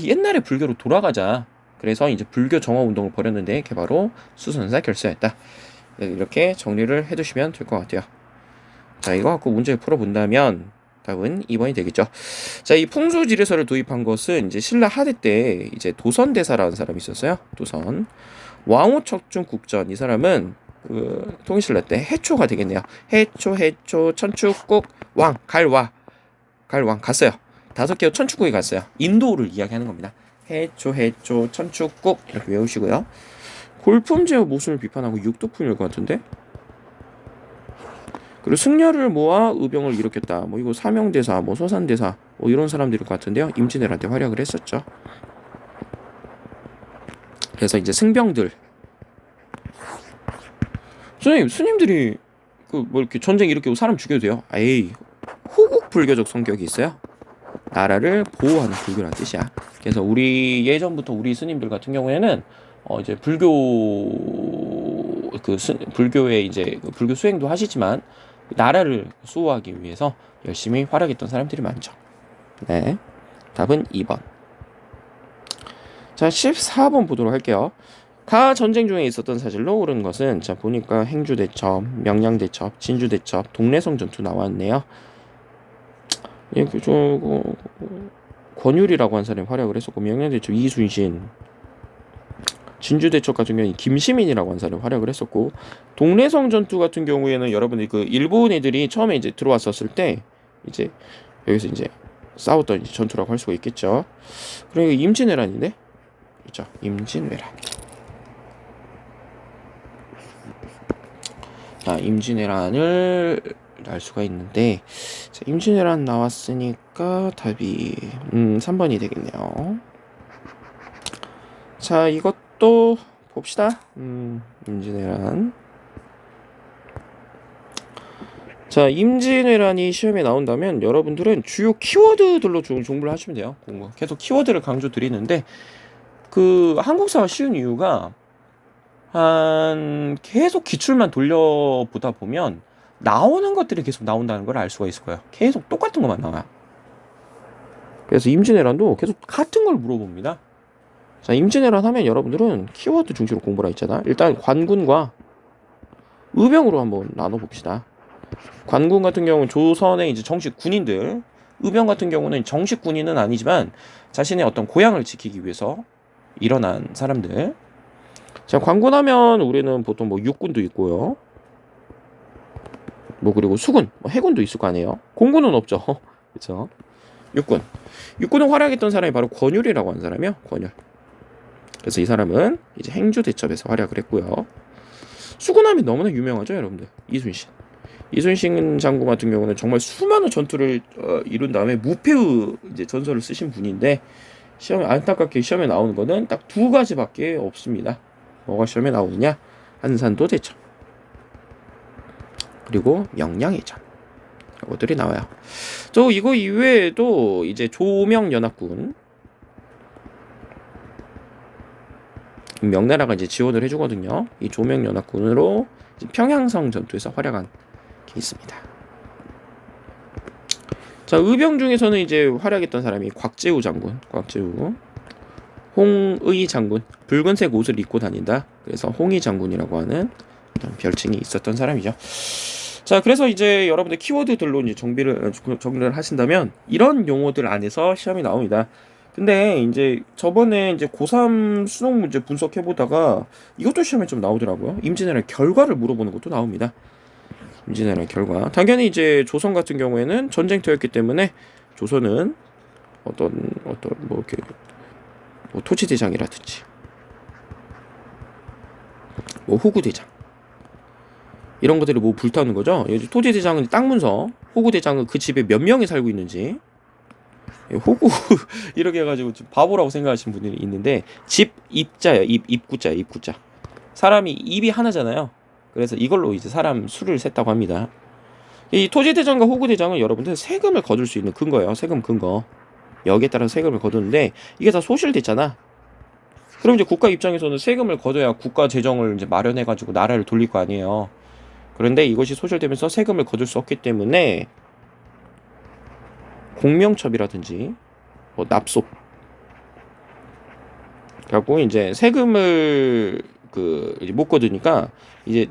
옛날에 불교로 돌아가자. 그래서 이제 불교 정화 운동을 벌였는데 그게 바로 수선사 결사였다. 이렇게 정리를 해두시면 될 것 같아요. 자, 이거 갖고 문제를 풀어본다면 답은 2번이 되겠죠. 자, 이 풍수지리서를 도입한 것은 이제 신라 하대 때 이제 도선대사라는 사람이 있었어요. 도선. 왕후척중 국전, 이 사람은 그 통일신라 때 해초가 되겠네요. 해초 천축국 왕 갈왕 갔어요. 5개의 천축국이 갔어요. 인도를 이야기하는 겁니다. 해초 천축국 이렇게 외우시고요. 골품제어 모순을 비판하고 육도품일 것 같은데. 그리고 승려를 모아 의병을 일으켰다. 뭐 이거 사명대사, 뭐 서산대사, 뭐 이런 사람들일 것 같은데요. 임진왜란때 활약을 했었죠. 그래서 이제 승병들, 스님들이 그 뭐 이렇게 전쟁 일으키고 사람 죽여도 돼요? 호국 불교적 성격이 있어요. 나라를 보호하는 불교라는 뜻이야. 그래서 예전부터 우리 스님들 같은 경우에는 이제 불교의 이제 불교 수행도 하시지만 나라를 수호하기 위해서 열심히 활약했던 사람들이 많죠. 네, 답은 2번. 자, 14번 보도록 할게요. 가 전쟁 중에 있었던 사실로 오른 것은, 자, 보니까 행주대첩, 명량대첩, 진주대첩, 동래성 전투 나왔네요. 권율이라고 한 사람이 활약을 했었고, 명량대첩 이순신, 진주대첩 같은 경우는 김시민이라고 하는 사람이 활약을 했었고, 동래성 전투 같은 경우에는 여러분들이 그 일본 애들이 처음에 이제 들어왔었을 때 이제 여기서 이제 싸웠던 이제 전투라고 할 수가 있겠죠. 그러니까 임진왜란인데, 그렇죠? 임진왜란. 자, 임진왜란을 알 수가 있는데, 자, 임진왜란 나왔으니까 답이 3번이 되겠네요. 자, 이것도 봅시다. 임진왜란. 자, 임진왜란이 시험에 나온다면 여러분들은 주요 키워드들로 공부를 하시면 돼요. 계속 키워드를 강조 드리는데, 그 한국사가 쉬운 이유가 계속 기출만 돌려보다 보면 나오는 것들이 계속 나온다는 걸 알 수가 있을 거예요. 계속 똑같은 것만 나와요. 그래서 임진왜란도 계속 같은 걸 물어봅니다. 자, 임진왜란 하면 여러분들은 키워드 중심으로 공부를 했잖아. 일단 관군과 의병으로 한번 나눠봅시다. 관군 같은 경우는 조선의 이제 정식 군인들, 의병 같은 경우는 정식 군인은 아니지만 자신의 어떤 고향을 지키기 위해서 일어난 사람들. 자, 관군하면 우리는 보통 뭐 육군도 있고요. 뭐 그리고 수군, 뭐 해군도 있을 거 아니에요. 공군은 없죠. 그렇죠? 육군은 활약했던 사람이 바로 권율이라고 하는 사람이요. 권율. 그래서 이 사람은 이제 행주대첩에서 활약을 했고요. 수군하면 너무나 유명하죠, 여러분들. 이순신 장군 같은 경우는 정말 수많은 전투를 이룬 다음에 무패의 이제 전설을 쓰신 분인데, 안타깝게 시험에 나오는 거는 딱 2가지밖에 없습니다. 뭐가 시험에 나오느냐? 한산도 대첩, 그리고 명량해전, 이것들이 나와요. 또 이거 이외에도 이제 조명연합군, 명나라가 이제 지원을 해주거든요. 이 조명연합군으로 평양성 전투에서 활약한 게 있습니다. 자, 의병 중에서는 이제 활약했던 사람이 곽재우 장군, 홍의 장군, 붉은색 옷을 입고 다닌다. 그래서 홍의 장군이라고 하는 별칭이 있었던 사람이죠. 자, 그래서 이제 여러분들 키워드들로 이제 정리를 하신다면 이런 용어들 안에서 시험이 나옵니다. 근데 이제 저번에 이제 고3 수능 문제 분석해 보다가 이것도 시험에 좀 나오더라고요. 임진왜란 결과를 물어보는 것도 나옵니다. 임진왜란 결과. 당연히 이제 조선 같은 경우에는 전쟁터였기 때문에 조선은 어떤 뭐 이렇게 뭐 토지대장이라든지 뭐 호구대장 이런 것들이 뭐 불타는 거죠. 토지대장은 땅 문서, 호구대장은 그 집에 몇 명이 살고 있는지, 호구 이렇게 해가지고 좀 바보라고 생각하시는 분들이 있는데, 집 입자예요. 입구자예요. 입구자. 사람이 입이 하나잖아요. 그래서 이걸로 이제 사람 수를 셌다고 합니다. 이 토지대장과 호구대장은 여러분들 세금을 거둘 수 있는 근거예요. 세금 근거. 여기에 따라서 세금을 거두는데 이게 다 소실됐잖아. 그럼 이제 국가 입장에서는 세금을 거둬야 국가 재정을 이제 마련해가지고 나라를 돌릴 거 아니에요. 그런데 이것이 소실되면서 세금을 거둘 수 없기 때문에 공명첩이라든지 뭐 납속 갖고 이제 세금을 이제 못 거두니까 이제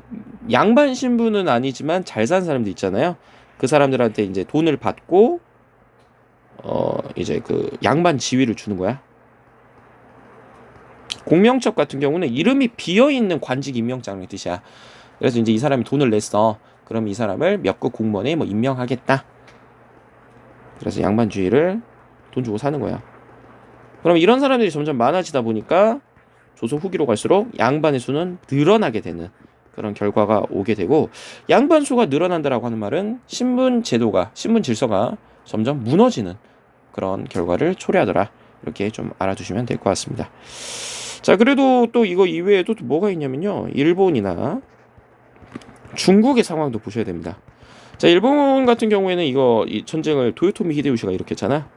양반 신분은 아니지만 잘 사는 사람들 있잖아요. 그 사람들한테 이제 돈을 받고 이제 그 양반 지위를 주는 거야. 공명첩 같은 경우는 이름이 비어있는 관직 임명장의 뜻이야. 그래서 이제 이 사람이 돈을 냈어. 그럼 이 사람을 몇 급 공무원에 뭐 임명하겠다. 그래서 양반주의를 돈 주고 사는 거야. 그럼 이런 사람들이 점점 많아지다 보니까 조선 후기로 갈수록 양반의 수는 늘어나게 되는 그런 결과가 오게 되고, 양반 수가 늘어난다라고 하는 말은 신분 질서가 점점 무너지는 그런 결과를 초래하더라. 이렇게 좀 알아두시면 될 것 같습니다. 자, 그래도 또 이거 이외에도 또 뭐가 있냐면요, 일본이나 중국의 상황도 보셔야 됩니다. 자, 일본 같은 경우에는 이 전쟁을 도요토미 히데요시가 일으켰잖아.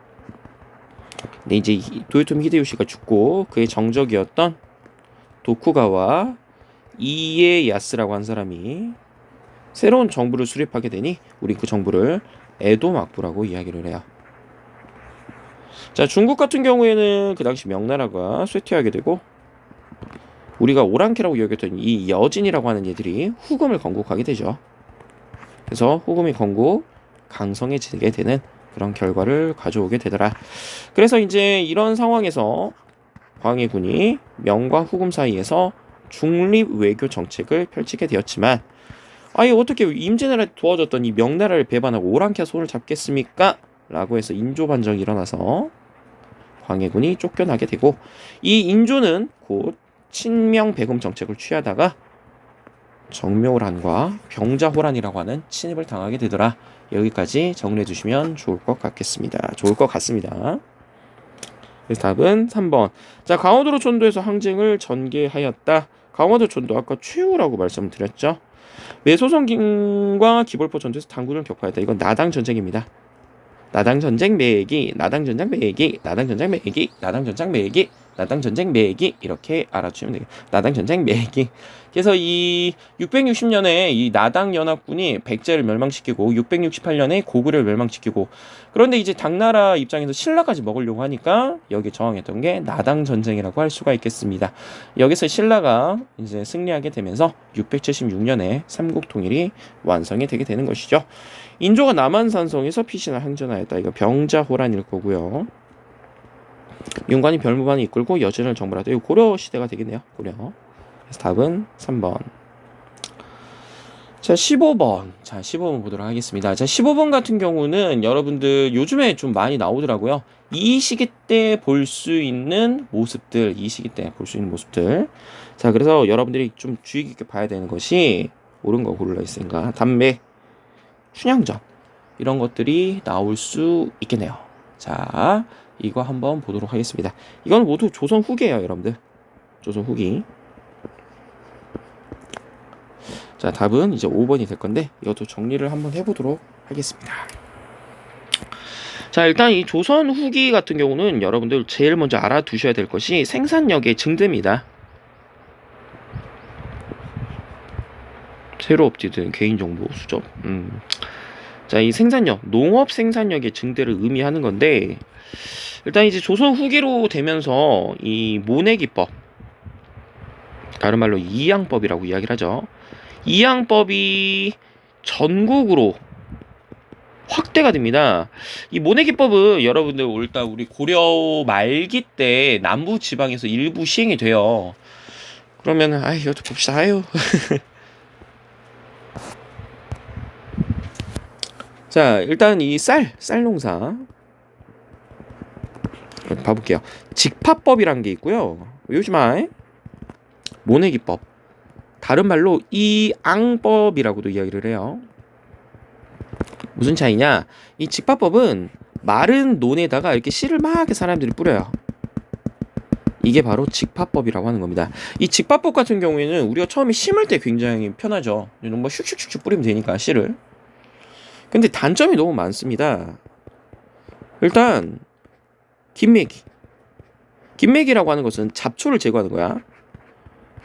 근데 이제 도요토미 히데요시가 죽고 그의 정적이었던 도쿠가와 이에야스라고 한 사람이 새로운 정부를 수립하게 되니 우리 그 정부를 에도 막부라고 이야기를 해요. 자, 중국 같은 경우에는 그 당시 명나라가 쇠퇴하게 되고, 우리가 오랑캐라고 여겼던 이 여진이라고 하는 얘들이 후금을 건국하게 되죠. 그래서 후금이 건국 강성해지게 되는 그런 결과를 가져오게 되더라. 그래서 이제 이런 상황에서 광해군이 명과 후금 사이에서 중립 외교 정책을 펼치게 되었지만 아예 어떻게 임진왜란에 도와줬던 이 명나라를 배반하고 오랑캐 손을 잡겠습니까? 라고 해서 인조 반정이 일어나서 광해군이 쫓겨나게 되고 이 인조는 곧 친명 배금 정책을 취하다가 정묘란과 병자호란이라고 하는 침입을 당하게 되더라. 여기까지 정리해 주시면 좋을 것 같겠습니다. 좋을 것 같습니다. 그래서 답은 3번. 자, 강화도로 전도에서 항쟁을 전개하였다. 강화도 전도 아까 최후라고 말씀드렸죠. 매소성김과 기벌포 전투에서 당군을 격파했다. 이건 나당 전쟁입니다. 나당 전쟁 매기, 나당 전쟁 매기, 나당 전쟁 매기, 나당 전쟁 매기, 나당 전쟁 매기 이렇게 알아주시면 되겠다. 나당 전쟁 매기. 그래서 이 660년에 이 나당 연합군이 백제를 멸망시키고 668년에 고구려를 멸망시키고 그런데 이제 당나라 입장에서 신라까지 먹으려고 하니까 여기 저항했던 게 나당 전쟁이라고 할 수가 있겠습니다. 여기서 신라가 이제 승리하게 되면서 676년에 삼국 통일이 완성이 되게 되는 것이죠. 인조가 남한산성에서 피신을 항전하였다. 이거 병자호란일 거고요. 윤관이 별무반을 이끌고 여진을 정벌하다. 이거 고려 시대가 되겠네요. 고려. 그래서 답은 3번. 자, 15번. 자, 15번 보도록 하겠습니다. 자, 15번 같은 경우는 여러분들 요즘에 좀 많이 나오더라고요. 이 시기 때 볼 수 있는 모습들. 이 시기 때 볼 수 있는 모습들. 자, 그래서 여러분들이 좀 주의 깊게 봐야 되는 것이 옳은 거 고르라 있으니까 담배, 춘향전 이런 것들이 나올 수 있겠네요. 자, 이거 한번 보도록 하겠습니다. 이건 모두 조선 후기예요, 여러분들. 조선 후기. 자, 답은 이제 5번이 될 건데 이것도 정리를 한번 해보도록 하겠습니다. 자, 일단 이 조선 후기 같은 경우는 여러분들 제일 먼저 알아두셔야 될 것이 생산력의 증대입니다. 새로 업데이트된 개인정보 수정. 자, 이 생산력, 농업 생산력의 증대를 의미하는 건데 일단 이제 조선 후기로 되면서 이 모내기법, 다른 말로 이양법이라고 이야기를 하죠. 이양법이 전국으로 확대가 됩니다. 이 모내기법은 여러분들 일단 우리 고려 말기 때 남부 지방에서 일부 시행이 돼요. 그러면 이것도 봅시다. 자, 일단 이 쌀 농사 봐볼게요. 직파법이란 게 있고요. 요즘에 모내기법, 다른 말로 이앙법이라고도 이야기를 해요. 무슨 차이냐? 이 직파법은 마른 논에다가 이렇게 씨를 막 사람들이 뿌려요. 이게 바로 직파법이라고 하는 겁니다. 이 직파법 같은 경우에는 우리가 처음에 심을 때 굉장히 편하죠. 뭐 슉슉슉슉 뿌리면 되니까 씨를. 근데 단점이 너무 많습니다. 일단 김매기라고 하는 것은 잡초를 제거하는 거야.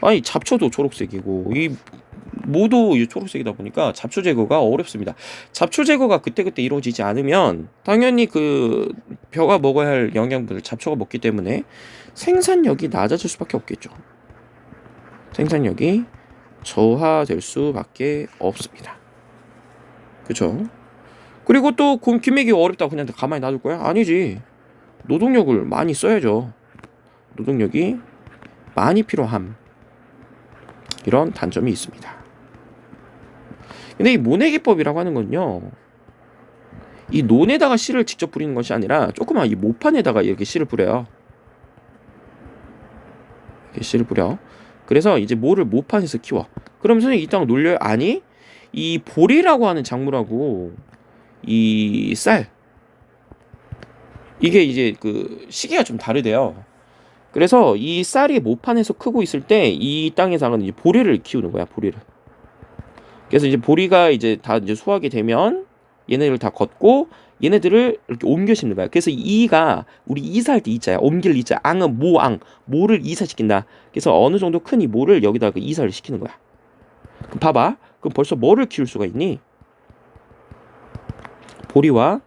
아니, 잡초도 초록색이고 모두 초록색이다 보니까 잡초 제거가 어렵습니다. 잡초 제거가 그때그때 이루어지지 않으면 당연히 그 벼가 먹어야 할 영양분을 잡초가 먹기 때문에 생산력이 낮아질 수밖에 없겠죠. 생산력이 저하될 수밖에 없습니다. 그렇죠? 그리고 또 김매기가 어렵다고 그냥 가만히 놔둘 거야? 아니지. 노동력을 많이 써야죠. 노동력이 많이 필요함. 이런 단점이 있습니다. 근데 이 모내기법이라고 하는 건요, 이 논에다가 씨를 직접 뿌리는 것이 아니라 조그만 이 모판에다가 이렇게 씨를 뿌려요. 이렇게 씨를 뿌려. 그래서 이제 모를 모판에서 키워. 그럼 선생님 이 땅 놀려요? 아니, 이 보리라고 하는 작물하고 이 쌀, 이게 이제 그 시기가 좀 다르대요. 그래서 이 쌀이 모판에서 크고 있을 때 이 땅에서는 이제 보리를 키우는 거야, 보리를. 그래서 이제 보리가 이제 다 이제 수확이 되면 얘네를 다 걷고 얘네들을 이렇게 옮겨 심는 거야. 그래서 이가 우리 이사할 때 이자야. 옮길 이자. 앙은 모를 이사시킨다. 그래서 어느 정도 큰 이 모를 여기다가 이사를 시키는 거야. 그럼 봐봐. 그럼 벌써 뭐를 키울 수가 있니? 보리와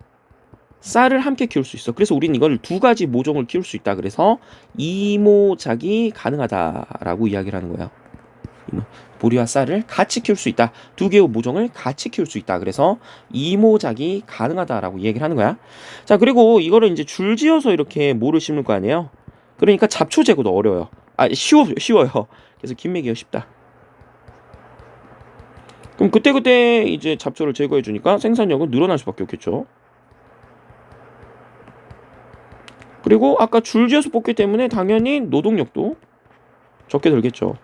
쌀을 함께 키울 수 있어. 그래서 우리는 이걸 두 가지 모종을 키울 수 있다. 그래서 이모작이 가능하다라고 이야기를 하는 거야. 보리와 쌀을 같이 키울 수 있다. 두 개의 모종을 같이 키울 수 있다. 그래서 이모작이 가능하다라고 이야기를 하는 거야. 자, 그리고 이거를 이제 줄지어서 이렇게 모를 심을 거 아니에요. 그러니까 잡초 제거도 어려워요. 쉬워요. 그래서 김매기가 쉽다. 그럼 그때그때 이제 잡초를 제거해 주니까 생산력은 늘어날 수밖에 없겠죠. 그리고 아까 줄지어서 뽑기 때문에 당연히 노동력도 적게 들겠죠.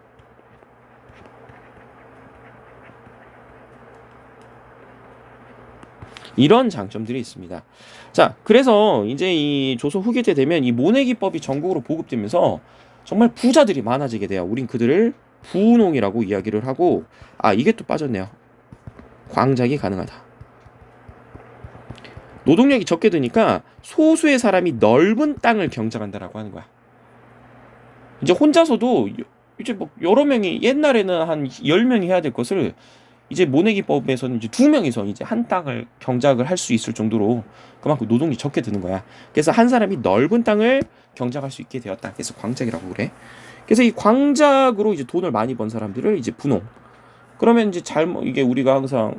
이런 장점들이 있습니다. 자, 그래서 이제 이 조선 후기 때 되면 이 모내기법이 전국으로 보급되면서 정말 부자들이 많아지게 돼요. 우린 그들을 부농이라고 이야기를 하고, 이게 또 빠졌네요. 광작이 가능하다. 노동력이 적게 드니까 소수의 사람이 넓은 땅을 경작한다라고 하는 거야. 이제 혼자서도 이제 뭐 여러 명이, 옛날에는 한 10명이 해야 될 것을 이제 모내기법에서는 이제 2명이서 이제 한 땅을 경작을 할 수 있을 정도로 그만큼 노동이 적게 드는 거야. 그래서 한 사람이 넓은 땅을 경작할 수 있게 되었다. 그래서 광작이라고 그래. 그래서 이 광작으로 이제 돈을 많이 번 사람들을 이제 분홍. 그러면 이제 이게 우리가 항상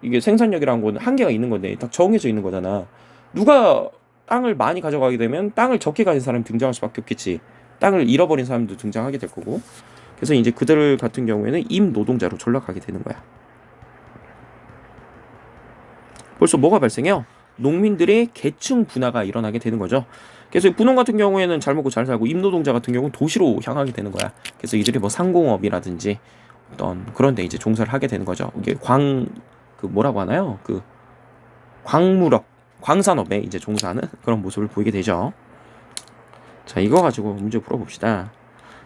이게 생산력이라는 건 한계가 있는 건데 딱 정해져 있는 거잖아. 누가 땅을 많이 가져가게 되면 땅을 적게 가진 사람이 등장할 수밖에 없겠지. 땅을 잃어버린 사람도 등장하게 될 거고. 그래서 이제 그들 같은 경우에는 임노동자로 전락하게 되는 거야. 벌써 뭐가 발생해요? 농민들의 계층 분화가 일어나게 되는 거죠. 그래서 분홍 같은 경우에는 잘 먹고 잘 살고, 임노동자 같은 경우는 도시로 향하게 되는 거야. 그래서 이들이 뭐 상공업이라든지 어떤 그런 데 이제 종사를 하게 되는 거죠. 이게 뭐라고 하나요? 광물업, 광산업에 이제 종사하는 그런 모습을 보이게 되죠. 자, 이거 가지고 문제 풀어봅시다.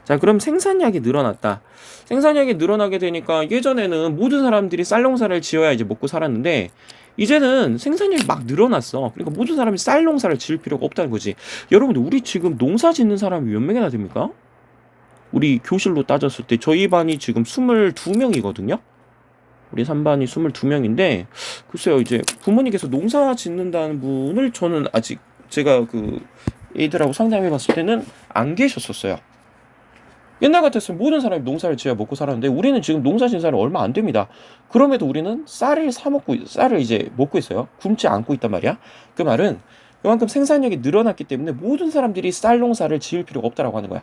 자, 그럼 생산량이 늘어났다. 생산량이 늘어나게 되니까 예전에는 모든 사람들이 쌀농사를 지어야 이제 먹고 살았는데, 이제는 생산량이 막 늘어났어. 그러니까 모든 사람이 쌀농사를 지을 필요가 없다는 거지. 여러분들, 우리 지금 농사 짓는 사람이 몇 명이나 됩니까? 우리 교실로 따졌을 때 저희 반이 지금 22명이거든요. 우리 3반이 22명인데, 글쎄요, 이제 부모님께서 농사 짓는다는 분을 저는 아직 제가 애들하고 상담해 봤을 때는 안 계셨었어요. 옛날 같았으면 모든 사람이 농사를 지어야 먹고 살았는데, 우리는 지금 농사 짓는 사람이 얼마 안 됩니다. 그럼에도 우리는 쌀을 이제 먹고 있어요. 굶지 않고 있단 말이야. 그 말은 그만큼 생산력이 늘어났기 때문에 모든 사람들이 쌀 농사를 지을 필요가 없다라고 하는 거야.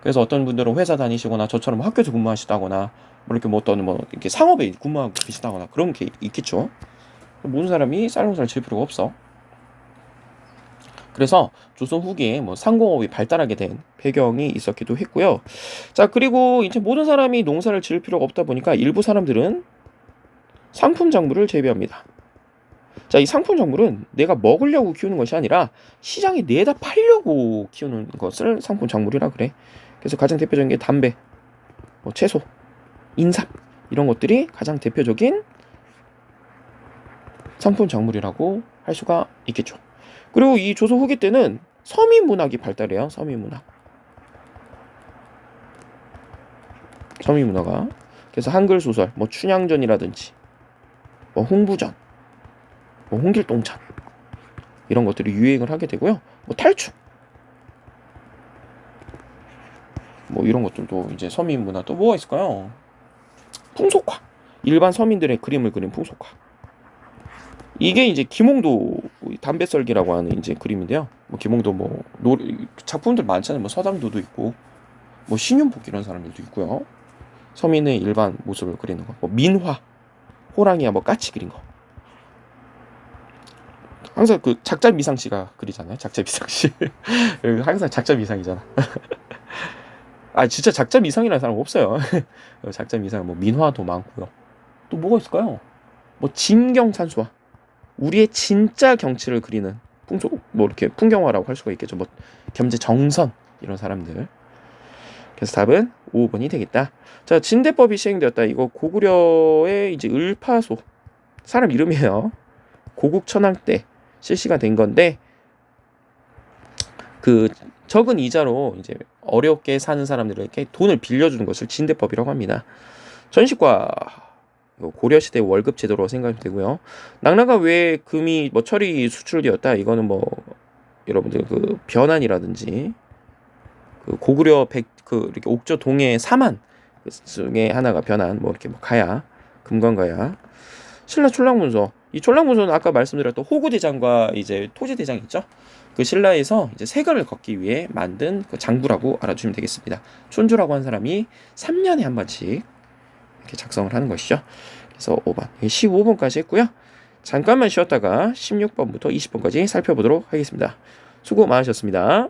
그래서 어떤 분들은 회사 다니시거나 저처럼 학교에서 근무하시다거나 이렇게 이렇게 상업에 근무하고 계시다거나 그런 게 있겠죠. 모든 사람이 쌀 농사를 지을 필요가 없어. 그래서 조선 후기에 상공업이 발달하게 된 배경이 있었기도 했고요. 자, 그리고 이제 모든 사람이 농사를 지을 필요가 없다 보니까 일부 사람들은 상품 작물을 재배합니다. 자, 이 상품 작물은 내가 먹으려고 키우는 것이 아니라 시장에 내다 팔려고 키우는 것을 상품 작물이라 그래. 그래서 가장 대표적인 게 담배, 채소, 인삼 이런 것들이 가장 대표적인 상품 작물이라고 할 수가 있겠죠. 그리고 이 조선 후기 때는 서민 문학이 발달해요. 서민 문화가. 그래서 한글 소설, 춘향전이라든지, 홍부전, 홍길동전 이런 것들이 유행을 하게 되고요. 탈춤, 이런 것들도 이제 서민 문화. 또 뭐가 있을까요? 풍속화. 일반 서민들의 그림을 그린 풍속화. 이게 이제 김홍도 담배썰기라고 하는 이제 그림인데요. 김홍도 작품들 많잖아요. 서당도도 있고, 신윤복 이런 사람들도 있고요. 서민의 일반 모습을 그리는 거. 민화, 호랑이야 까치 그린 거. 항상 작자 미상 씨가 그리잖아요. 작자 미상 씨. 항상 작자 미상이잖아. 진짜 작자 미상이라는 사람 없어요. 작자 미상 민화도 많고요. 또 뭐가 있을까요? 진경산수화. 우리의 진짜 경치를 그리는 이렇게 풍경화라고 할 수가 있겠죠. 겸재정선 이런 사람들. 그래서 답은 5번이 되겠다. 자, 진대법이 시행되었다. 이거 고구려의 이제 을파소 사람 이름이에요. 고국천왕 때 실시가 된 건데, 적은 이자로 이제 어렵게 사는 사람들에게 돈을 빌려주는 것을 진대법이라고 합니다. 전시과 고려시대 월급 제도로 생각이 되고요. 낙랑과 외에 금이 철이 수출되었다. 이거는 여러분들 변환이라든지 고구려 이렇게 옥저 동해 사만 중에 하나가 변환 이렇게 가야 금관가야 신라 출랑문서 이 촐랑문소는 아까 말씀드렸던 호구 대장과 이제 토지 대장 있죠? 그 신라에서 이제 세금을 걷기 위해 만든 그 장부라고 알아주시면 되겠습니다. 촌주라고 한 사람이 3년에 한 번씩 이렇게 작성을 하는 것이죠. 그래서 5번, 15번까지 했고요. 잠깐만 쉬었다가 16번부터 20번까지 살펴보도록 하겠습니다. 수고 많으셨습니다.